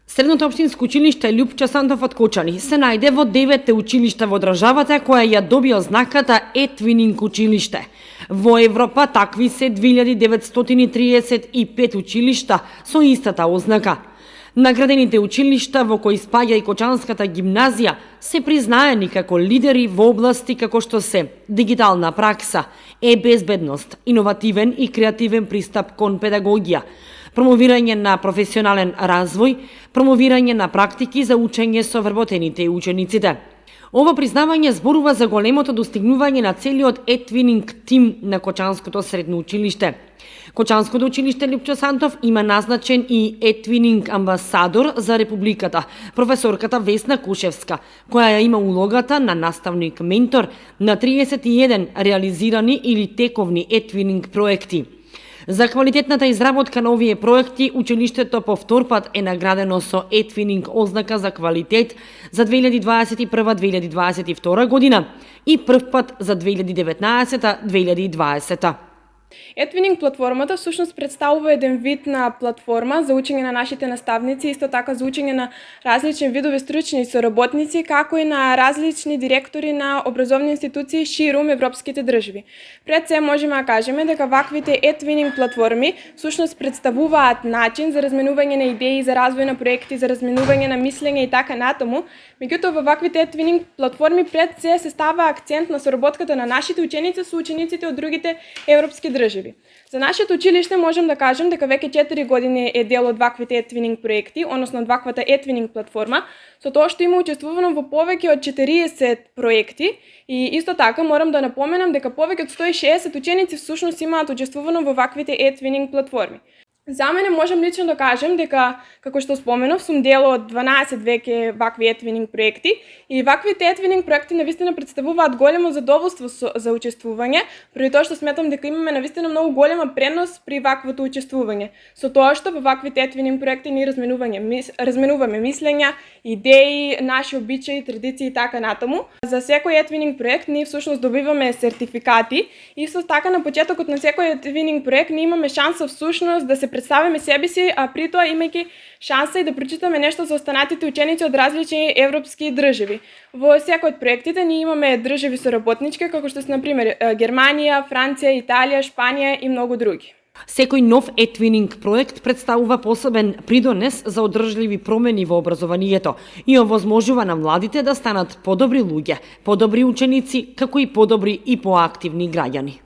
Средното општинско училиште Љупчо Сандов од Кочани се најде во 9 училишта во државата која ја доби ознаката Етвининг училиште. Во Европа такви се 2935 училишта со истата ознака. Наградените училишта во кои спаѓа и Кочанската гимназија се признаени како лидери во области како што се дигитална пракса, безбедност, иновативен и креативен пристап кон педагогија, промовирање на професионален развој, промовирање на практики за учење со вработените и учениците. Ова признавање зборува за големото достигнување на целиот Етвининг тим на Кочанското средно училиште. Кочанското училиште Љупчо Сандов има назначен и Етвининг амбасадор за Републиката, професорката Весна Кушевска, која ја има улогата на наставник-ментор на 31 реализирани или тековни Етвининг проекти. За квалитетната изработка на овие проекти, училиштето по втор пат е наградено со Етвининг ознака за квалитет за 2021-2022 година и прв пат за 2019-2020. Етвининг платформата всушност представува еден вид на платформа за учење на нашите наставници, исто така за учење на различни видови стручни соработници, како и на различни директори на образовни институции ширум европските држави. Пред се можеме да кажеме дека ваквите Етвининг платформи всушност представуваат начин за разменување на идеи, за развој на проекти, за разменување на мислење и така натаму. Меѓутоа во ваквите Етвининг платформи пред се става акцент на соработката на нашите ученици со учениците од другите европски држави. За нашето училиште можем да кажем дека веќе 4 години е дел од ваквите Етвининг проекти, односно од ваквата Етвининг платформа, со тоа што има учествувано во повеќе од 40 проекти и исто така морам да напоменам дека повеќе од 160 ученици всушност имаат учествувано во ваквите Етвининг платформи. За мене можам лично да кажем дека, како што споменав, сум дел од 12 веќе вакви Етвининг проекти и ваквите Етвининг проекти навистина представуваат големо задоволство за учествување, преди тоа што сметам дека имаме навистина многу голема предност при ваквото учествување. Со тоа што во ваквите Етвининг проекти ние разменуваме мислења, идеи, наши обичаи, традиции и така натаму. За секој Етвининг проект ние всушност добиваме сертификати. Исто така на почетокот на секој Етвининг проект ние имаме шанса всушност да се представиме себе си, а при тоа имајќи шанса и да прочитаме нешто за останатите ученици од различни европски држави. Во секој од проектите ние имаме држави соработнички, како што се на пример Германија, Франција, Италија, Шпанија и многу други. Секој нов Етвининг проект представува посебен придонес за одржливи промени во образованието и овозможува на младите да станат подобри луѓе, подобри ученици, како и подобри и поактивни граѓани.